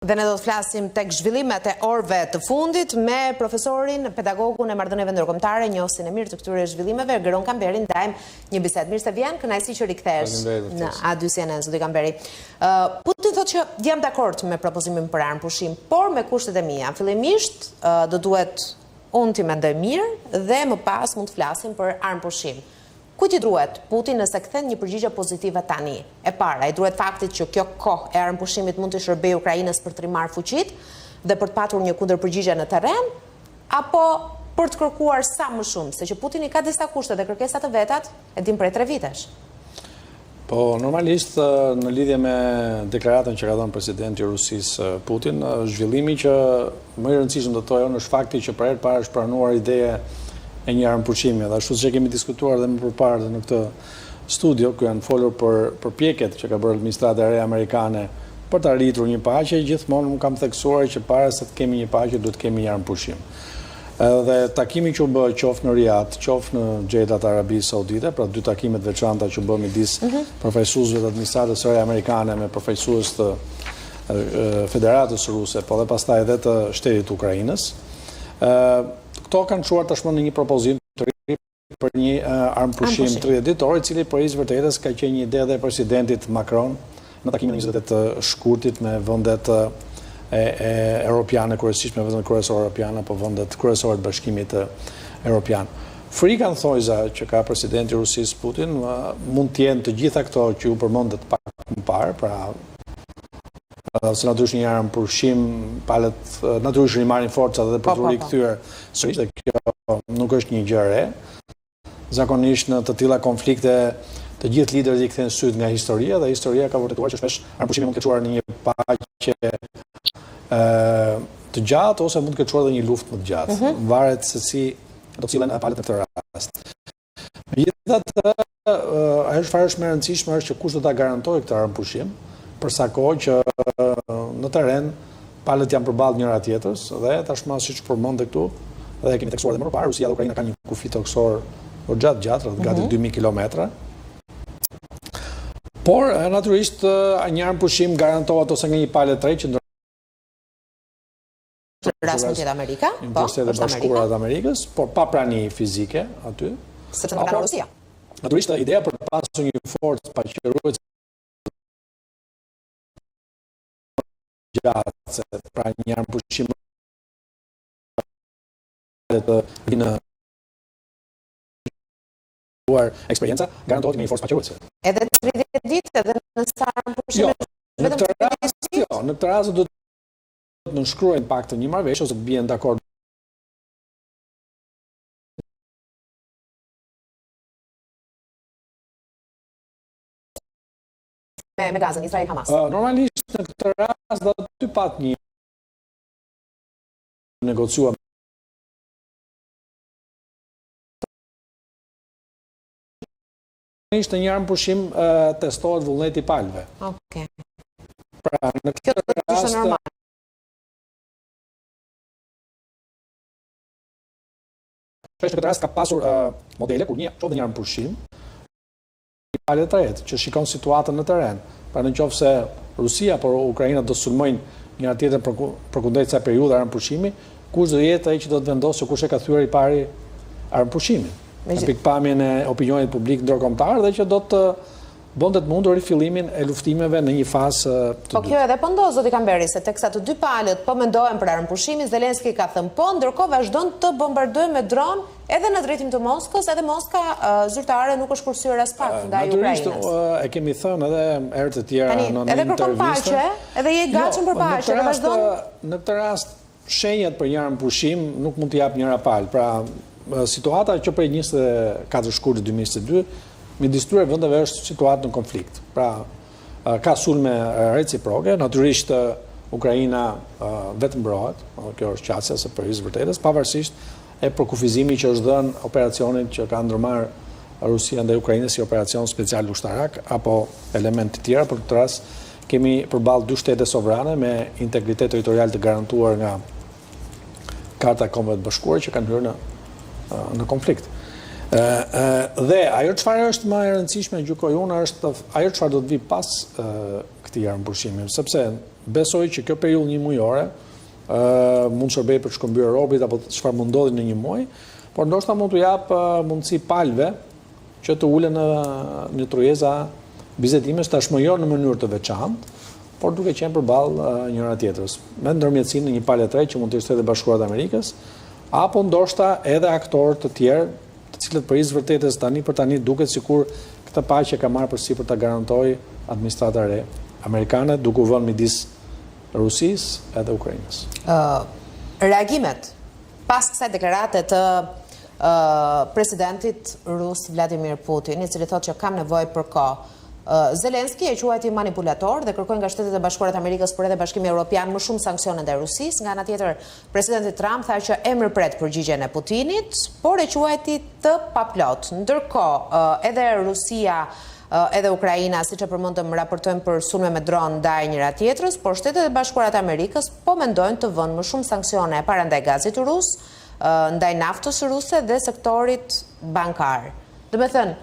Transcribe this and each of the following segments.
Dhe ne do të flasim tek zhvillimet e orëve të fundit me profesorin, pedagogun e marrëdhënieve ndërkombëtare, njohësin e mirë të këtyre zhvillimeve, Geron Kamberi. Ndajmë një bisedë. Mirë se vjen, kënaqësi që rikthesh në A2CNN, zoti Kamberi. Putin thotë që jam dakord me propozimin për armë pushim, por me kushtet e mia. Fillimisht do duhet unë t'i mendoj mirë dhe më pas mund të flasim për armë pushim. Kujt i druhet Putin nëse kthen një përgjigje pozitive tani? E para, i druhet faktit që kjo kohë e armëpushimit mund të shërbejë Ukrainës për të rimarrë fuqitë dhe për të patur një kundërpërgjigje në terren, apo për të kërkuar sa më shumë, se që Putini ka disa kushte dhe kërkesa të vetat, e dim prej 3 vitesh. Po, normalisht në lidhje me deklaratën që ka dhënë presidenti i Rusisë Putin, zhvillimi që më i rëndësishëm do të thojë është fakti që për herë parë është pranuar ideja e një armëpushimi, dhe ashtu që kemi diskutuar dhe më përpara në këtë studio, ku janë folur për përpjekjet që ka bërë administrata e re amerikane për të arritur një paqe, gjithmonë më kam theksuar që para se të kemi një paqe duhet të kemi një armëpushim. Dhe takimi që u bë qoftë në Riyadh, qoftë në Xhedat e Arabisë Saudite, pra 2 takimet veçanta që u bë midis përfaqësuesve të administratës së re amerikane me përfaqësues të Federatës Ruse, po dhe pastaj edhe të shtetit të Ukrainës. Këto kanë çuar tashmë në një propozim të ri për një armëpushim 30 ditor, i cili për vërtetës ka qenë një ide dhe e presidentit Macron në takimin e 28 shkurtit me vendet europiane, kryesisht me vendet kryesore europiane, apo vendet kryesore të Bashkimit Evropian. Frika në thojza që ka presidenti i Rusisë Putin mund të jenë të gjitha këto që u përmendet pak më parë, pra se natyrisht një armëpushim, palët natyrisht rimarrin forcat dhe për të rikthyer sërish, dhe kjo nuk është një gjë e re. Zakonisht në të tilla konflikte të gjithë liderët i kthejnë syt nga historia, dhe historia ka vërtetuar që shpesh armëpushimi mund të çuar në një paqe të gjatë ose mund të çuar dhe një luftë më të gjatë. Varet se si do të cilën palët në këtë rast. Megjithatë, ajo çfarë është më e rëndësishme është që kush do ta garantojë këtë armëpushim, për sa kohë që në terren palët janë përballë njëra tjetrës, dhe tashmë siç përmendë këtu, dhe kemi tekstuar edhe më parë, Rusia dhe Ukraina kanë një kufi toksor gjatë, gati 2000 kilometra. Por natyrisht një armëpushim garantohet ose nga një palë e tretë që rast mund të jetë Amerika, po, është Bashkuara të Amerikës, por pa prani fizike aty. Sepse nuk ka Rusia. Natyrisht ideja për të pasur një forcë paqëruese gjatë, pra një armëpushim të vinë eksperienca, garantohet me një forcë paqëruese. Edhe 30 ditë edhe në armëpushim. Në këtë rast do të nënshkruajnë paktën një marrëveshje ose të bien dakord me Gazën, Izrael-Hamas. Normalisht në këtë rast do të pat një negociuar ishte një armëpushim testohet vullneti i palëve. Okej. Pra në këtë rast normal. Shpesh në këtë rast ka pasur modele kur një qoftë një armëpushim i palët të tretë që shikon situatën në terren. Pra në qoftë se Rusia por Ukraina do sulmojnë njëra tjetrën përkundër kësaj periudhe armëpushimi, kush do jetë ai që do të vendosë kush e ka thyer i pari armëpushimin. Në pikpamjen e opinionit publik ndërkombëtar dhe që do të bëndet mundur rifillimin e luftimeve në një fazë të dytë. Po kjo edhe po ndodh, zoti Kamberi, se teksa të dy palët po mendohen për armëpushimin, Zelenski ka thënë po, ndërkohë vazhdon të bombardojë me dron edhe në drejtim të Moskës, edhe Moska zyrtare nuk është kursyer as pak nga Ukrainës. Natyrisht e kemi thënë edhe herë të tjera në intervista. Edhe kërkon paqe, edhe je i gatshëm për paqe, edhe vazhdon. Në këtë rast shenjat për një armëpushim nuk mund të jap njëra palë. Pra situata që prej 24 shkurtit 2022 midis këtyre vendeve është situatë në konflikt. Pra, ka sulme reciproke, natyrisht Ukraina vetëm mbrojtet, kjo është qasja së përhisë vërtetës, pavarësisht e përkufizimit që është dhënë operacionit që ka ndërmarrë Rusia ndaj Ukrainës si operacion special ushtarak, apo element të tjera, për këtë rast kemi përballë 2 shtete sovrane me integritet territorial të garantuar nga Karta e Kombeve të Bashkuara që kanë hyrë në konflikt. Dhe ajo çfarë është më e rëndësishme gjykoj unë është ajo çfarë do të vi pas këtij armëpushimi, sepse besoj që kjo periudhë një mujore mund shërbej për shkëmbyer robrit apo çfarë mund ndodhi në një muaj, por ndoshta mund t'u jap mundësi palëve që të ulen në tryeza bizetimesh tashmë jo në mënyrë të veçantë, por duke qenë përballë njëra tjetrës, me ndërmjetësinë në një palë të re që mund të ishte edhe Bashkuara e Amerikës, apo ndoshta edhe aktorë të tjerë, të cilët për izë vërtetës për tani duket sikur këtë paqe ka marrë përsipër ta garantojë administrata e re amerikane, duke u vënë midis Rusisë edhe Ukrainës. Reagimet pas kësaj deklarate të presidentit rus Vladimir Putin, i cili thotë që kam nevojë për kohë. Zelenski e quajti manipulator dhe kërkoi nga Shtetet e Bashkuara të Amerikës por edhe Bashkimi Evropian më shumë sanksione ndaj Rusisë. Nga ana tjetër, presidenti Trump tha që e mirëpret përgjigjen e Putinit, por e quajti të paplot. Ndërkohë, edhe Rusia edhe Ukraina, siç e përmendëm, raportojnë për sulme me dron ndaj njëra tjetrës, por Shtetet e Bashkuara të Amerikës po mendojnë të vënë më shumë sanksione para ndaj gazit rus, ndaj naftës ruse dhe sektorit bankar. Do të thënë,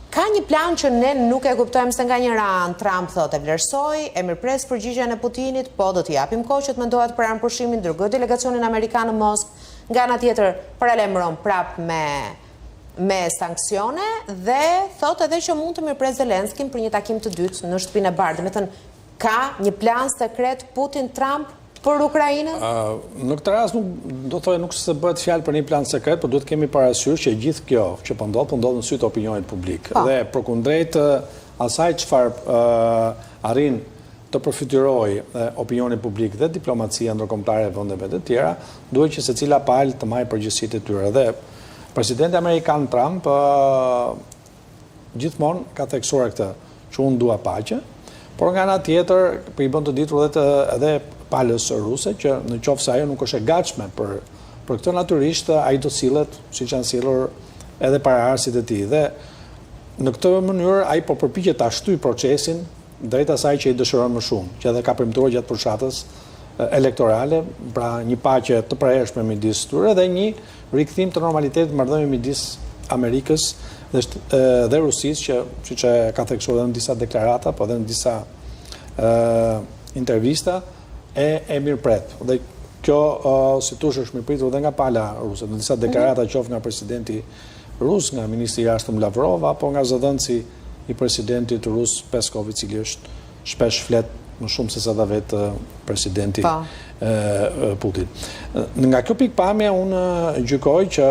ka një plan që ne nuk e kuptojmë se nga njëra anë Trump thotë e vlerësoi, e mirëpres përgjigjen e Putinit, po do t'i japim kohë që të mendohet për armëpurshimin, dërgoi delegacionin amerikan në Moskë, nga ana tjetër paralajmëron prap me sanksione dhe thotë edhe që mund të mirëpres Zelenskin për një takim të dytë në Shtëpinë e Bardhë. Do të thënë, ka një plan sekret Putin-Trump për Ukrainën? Në këtë rast do thojë nuk se bëhet fjalë për një plan sekret, por duhet kemi parasysh që gjithë kjo që po ndodh në sy të opinionit publik. Dhe përkundrejt asaj çfarë arrin të përfytyrojë opinioni publik dhe diplomacia ndërkombëtare e vendeve të tjera, duhet që secila palë të marrë përgjegjësitë e tyre. Dhe presidenti amerikan Trump gjithmonë ka theksuar këtë, që unë dua paqe, por nga ana tjetër i bën të ditur edhe palës ruse që në qoftë se ajo nuk është e gatshme për këtë, natyrisht ai do sillet siç janë sillur edhe paraardhësit e tij. Dhe në këtë mënyrë ai po përpiqet ta shtyjë procesin drejt asaj që i dëshiron më shumë, që edhe ka premtuar gjatë përfshatës elektorale, pra një paqe të përhershme midis tyre dhe një rikthim të normalitetit marrëdhënie midis Amerikës dhe Rusisë, që siç e ka theksuar edhe në disa deklarata, po edhe në disa intervista, e mirëpret. Dhe kjo si tush është mirëpritur dhe nga pala ruse, në disa deklarata qoftë nga presidenti rus, nga ministri i jashtëm Lavrov, apo nga zëdhënësi i presidentit rus Peskov, i cili është shpesh flet më shumë se sa da vetë presidenti Putin. Nga kjo pikpamje unë gjykoj që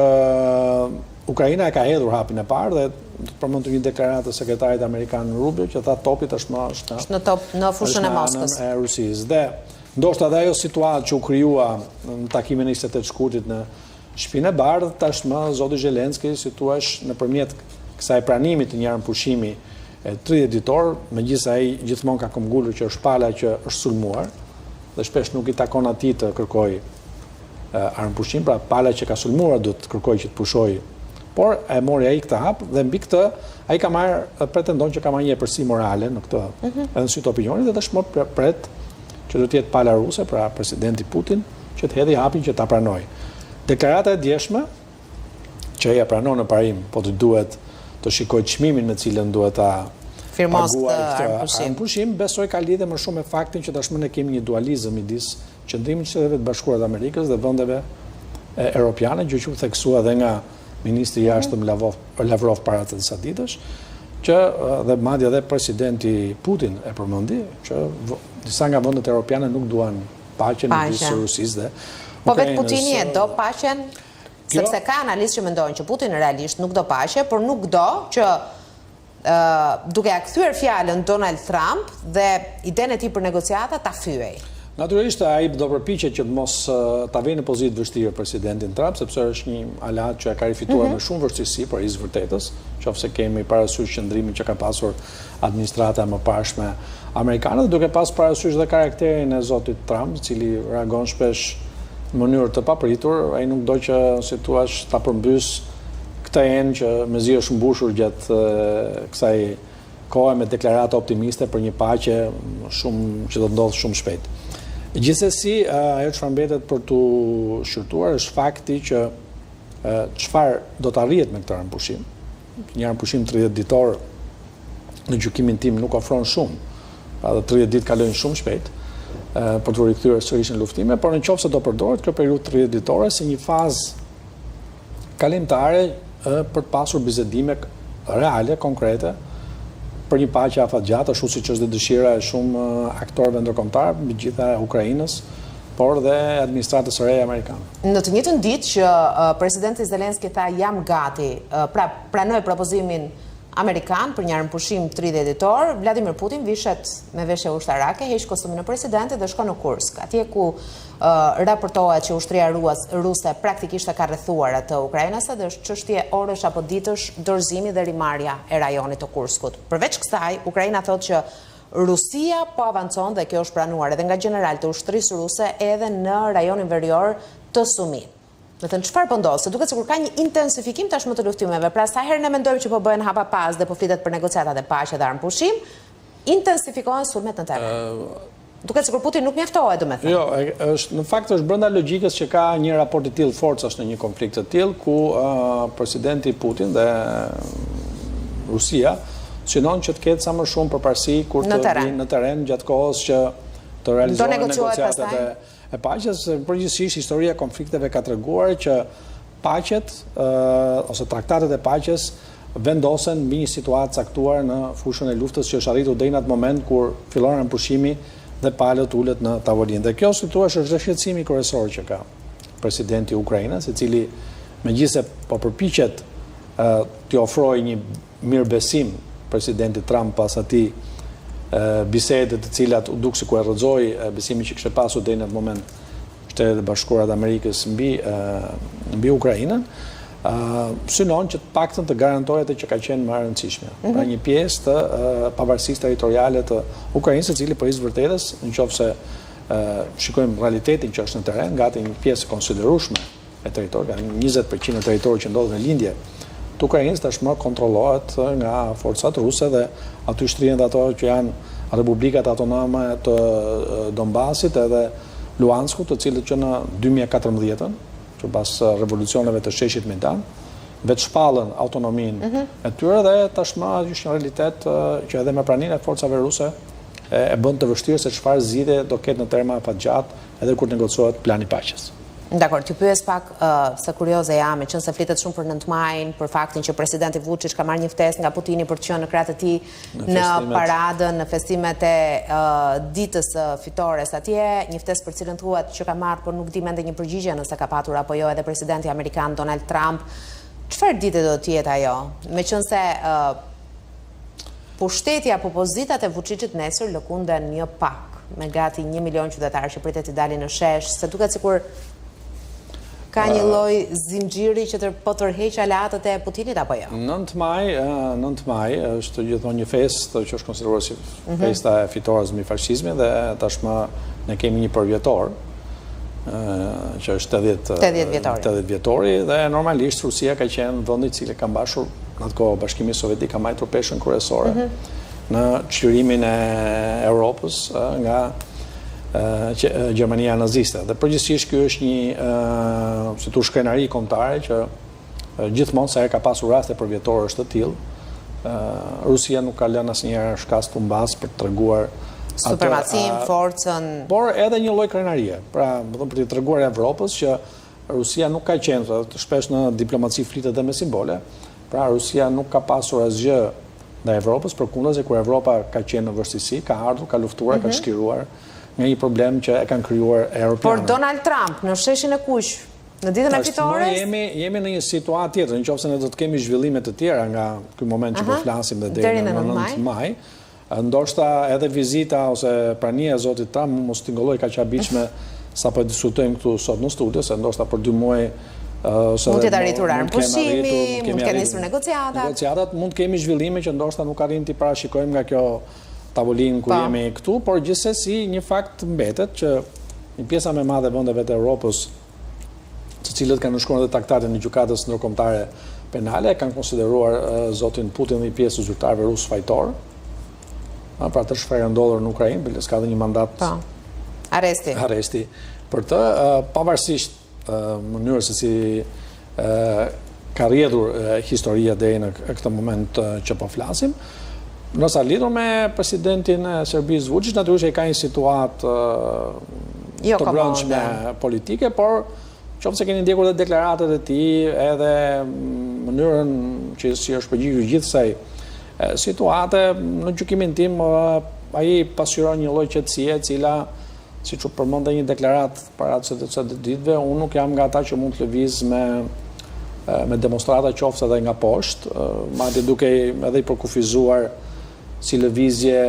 Ukraina e ka hedhur hapin e parë dhe të përmend të një deklaratë të sekretarit amerikan Rubio që tha topi tashmë është në top në fushën e Moskës. E Rusisë. Dhe ndoshta edhe ajo situatë që u krijua në takimin e 28 shkurtit në Shtëpinë e Bardhë, tashmë zoti Zelenski, si thua, nëpërmjet kësaj pranimit të një armëpushimi 30 ditor, megjithëse ai gjithmonë ka këmbgulur që është pala që është sulmuar dhe shpesh nuk i takon atij të kërkojë armëpushim, pra pala që ka sulmuar duhet të kërkojë që të pushojë. Por e mori ai këtë hap dhe mbi këtë ai ka pretendon që ka marrë një epërsi morale në këtë, edhe në sy të opinionit, dhe tashmë pret që do të jetë pala ruse, pra presidenti Putin, që të hedhë hapin që ta pranojë. Deklarata e djeshme që ai e pranon në parim, po të duhet të shikojë çmimin me cilën duhet ta paguajë këtë armëpushim, besoj ka lidhje më shumë me faktin që tashmë ne kemi një dualizëm midis qendrimit të Shtetet Bashkuara të Amerikës dhe vendeve europiane, gjë që u theksua edhe nga ministri i jashtëm Lavrov para të disa ditësh, që dhe madje edhe presidenti Putin e përmendi që disa nga vendet europiane nuk duan paqen midis Rusisë dhe po vetë Putini e do paqen, sepse ka analistë që mendojnë që Putin realisht nuk do paqe, por nuk do që duke ja kthyer fjalën Donald Trump dhe idenë e tij për negociata ta fyej. Natyrisht ai do përpiqet që të mos ta vënë në pozitë vështirë presidentin Trump, sepse është një aleat që e ka rifituar me shumë vështirësi për izë vërtetës, qofse kemi parasysh qëndrimin që ka pasur administrata më parshme amerikane, duke pas parasysh dhe karakterin e zotit Trump, i cili reagon shpesh në mënyrë të papritur, ai nuk do që, si thua, ta përmbys këtë enë që mezi është mbushur gjatë kësaj kohe me deklarata optimiste për një paqe që do ndodhë shumë shpejt. Gjithsesi, ajo çfarë mbetet për t'u shqyrtuar është fakti që çfarë do të arrihet me këtë armëpushim. Një armëpushim 30 ditor në gjykimin tim nuk ofron shumë, pra dhe 30 ditë kalojnë shumë shpejt. për të rikthyer sërish në luftime, por nëse do përdoret kjo periudhë 30 ditore si një fazë kalimtare për të pasur bisedime reale, konkrete, për një paqe afatgjatë, ashtu siç është dëshira e shumë aktorëve ndërkombëtar, mbi gjitha Ukrainës, por dhe administratës së re amerikane. Në të njëjtën ditë që presidenti Zelenski tha jam gati, pra pranoi propozimin amerikan për një armëpushim 30 ditor, Vladimir Putin vishet me veshje ushtarake, heq kostumin e presidentit dhe shkon në Kursk, atje ku raportohet që ushtria ruse praktikisht e ka rrethuar atë ukrainase dhe është çështje orësh apo ditësh dorëzimi dhe rimarrja e rajonit të Kurskut. Përveç kësaj, Ukraina thotë që Rusia po avancon dhe kjo është pranuar edhe nga general të ushtrisë ruse edhe në rajonin verior të Sumi. Me thënë, çfarë po ndodh? Se duket sikur ka një intensifikim tashmë të luftimeve. Pra sa herë ne mendojmë që po bëhen hapa pas dhe po flitet për negociata dhe paqe dhe armëpushim, intensifikohen sulmet në terren. Duket sikur Putin nuk mjaftohet, domethënë. Jo, në fakt është brenda logjikës që ka një raport i tillë forcash në një konflikt të tillë ku presidenti Putin dhe Rusia synon që të ketë sa më shumë përparësi kur të vinë në terren gjatë kohës që të realizohen negociatat e paqes. Përgjithsisht historia e konflikteve ka treguar që paqet ose traktatet e paqes vendosen mbi një situatë caktuar në fushën e luftës që është arritur deri në atë moment kur fillon armëpushimi dhe palët ulet në tavolinë. Dhe kjo si thua është shqetësimi kryesor që ka presidenti i Ukrainës, i cili megjithëse po përpiqet t'i ofrojë një mirëbesim presidentit Trump pas atij bisedë të cilat u duk sikur e rrëzoi besimin që kishte pasur deri në atë moment Shtetet e Bashkuara të Amerikës mbi Ukrainën, synon që të paktën të garantohet që ka qenë më e rëndësishme. Pra një pjesë të pavarësisë territoriale të Ukrainës, e cili po is vërtetës, nëse shikojmë realitetin që është në terren, gati një pjesë konsiderueshme e territorit, 20% e territorit që ndodhet në lindje të Ukrainës tashmë kontrollohet nga forcat ruse dhe aty shtrihen ato që janë republikat autonome të Donbasit edhe Luhanskut, të cilët që në 2014, që pas revolucioneve të sheshit Mejdan, vetë shpallën autonominë e tyre dhe tashmë është një realitet që edhe me praninë e forcave ruse e bën të vështirë se çfarë zgjidhje do ketë në terma afatgjatë edhe kur negociohet plani paqes. Dakor, t'ju pyes pak se kurioze jam, qëse flitet shumë për 9 majin, për faktin që presidenti Vučić ka marrë një ftesë nga Putini për të qenë në krah të tij në paradën, në festimet e ditës fitores atje, një ftesë për cilën thuhet që ka marrë, por nuk di mende një përgjigje nëse ka patur apo jo edhe presidenti amerikan Donald Trump. Çfarë dite do të jetë ajo? Meqense pushteti apo pozitat e Vučićit nesër lëkunden një pak, me gati 1 milion qytetarë që pritet të dalin në shesh, se duket sikur ka një lloj zinxhiri që po tërheq aleatët e Putinit apo jo? 9 maj është gjithmonë një festë që është konsideruar si festa e fitores mbi fashizmin dhe tashmë ne kemi një përvjetor që është 80 vjetori dhe normalisht Rusia ka qenë vendi i cili ka mbashur në atë kohë Bashkimi Sovjetik ka mbajtur peshën kryesore në çlirimin e Europës nga Gjermania naziste. Dhe përgjithsisht ky është një si tu shkrenari kombëtare që gjithmonë sa herë ka pasur raste përvjetorësh të tillë, Rusia nuk ka lënë asnjëherë shkas të mbas për të treguar supremacin, forcën, por edhe një lloj krenarie. Pra, për të treguar Evropës që Rusia nuk ka qenë, shpesh në diplomaci flitet edhe me simbole. Pra, Rusia nuk ka pasur asgjë ndaj Evropës, përkundër kur Evropa ka qenë në vështirësi, ka ardhur, ka luftuar, ka shkiruar nga një problem që e kanë krijuar europianët. Por Donald Trump në sheshin e kuq, në ditën e fitores, jemi në një situatë tjetër, nëse ne do të kemi zhvillime të tjera nga ky moment që po flasim dhe deri në 9 maj, ndoshta edhe vizita ose prania e zotit Trump mos tingëlloj kaq habitshme sa po diskutojmë këtu sot në studio, se ndoshta për 2 muaj mund të arritur armëpushimi, mund të kenë nisur negociatat, mund të kemi zhvillime që ndoshta nuk arrin t'i parashikojmë nga kjo tavolinë ku jemi këtu, por gjithsesi një fakt mbetet që një pjesa më e madhe e vendeve të Evropës, të cilët kanë nënshkruar edhe traktatin e gjykatës ndërkombëtare penale, kanë konsideruar zotin Putin një pjesë e zyrtarëve rusë fajtor. Pra të çfarë ndodhur në Ukrainë, bile s'ka dhe një mandat arresti për të, pavarësisht mënyrës se si ka rrjedhur historia deri në këtë moment që po flasim. Nësa lidhur me presidentin e Serbisë Vučić, natyrisht e ka një situatë të brendshme politike, por qoftë se keni ndjekur dhe deklaratat e tij, edhe mënyrën që si është përgjigjur gjithsej situate, në gjykimin tim ai pasqyron një lloj qetësie e cila, siç u përmendë një deklarat para kësaj ditëve, unë nuk jam nga ata që mund të lëviz me demonstrata qoftë edhe nga poshtë, madje duke edhe i përkufizuar si lëvizje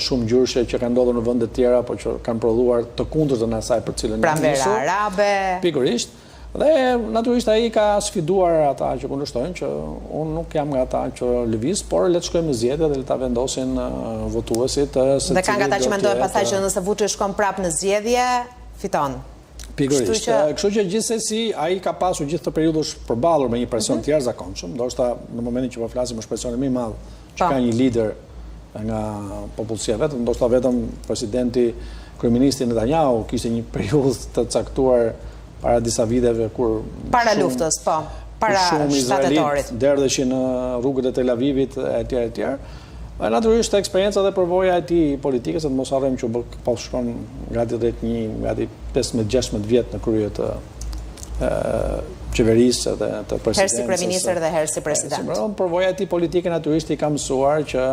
shumë gjyrshe që kanë ndodhur në vende të tjera, por që kanë prodhuar të kundërtën e asaj për cilën pranvera arabe. Pikërisht. Dhe natyrisht ai ka sfiduar ata që kundërshtojnë, që unë nuk jam nga ata që lëviz, por le të shkojmë në zgjedhje dhe le ta vendosin votuesit. Dhe kanë nga ata që mendojnë pastaj që nëse Vučić shkon prapë në zgjedhje, fiton. Pikërisht. Kështu që gjithsesi ai ka pasur gjithë të periudhësh përballur me një presion të jashtëzakonshëm, ndoshta në momentin që po flasim është presioni më i madh që ka një lider nga popullsia vetëm, ndoshta vetëm presidenti kryeministi Netanyahu kishte një periudhë të caktuar para disa viteve kur para luftës, po, para shtatetorit derdheshin në rrugët e Tel Avivit etj. Natyrisht eksperjenca dhe përvoja e tij politike, se të mos harrojmë që po shkon gati 15-16 vjet në krye të qeverisë dhe të presidencës. Herë si kryeministër dhe herë si president. Përvoja e tij politike natyrisht i ka mësuar që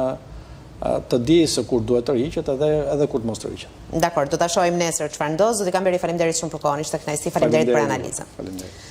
të di se kur duhet të rriqet edhe kur të mos të rriqet. Dakor, do ta shohim nesër çfarë ndos. Zoti Kamberi, faleminderit shumë për kohën, ishte kënaqësi, faleminderit për analizën. Faleminderit.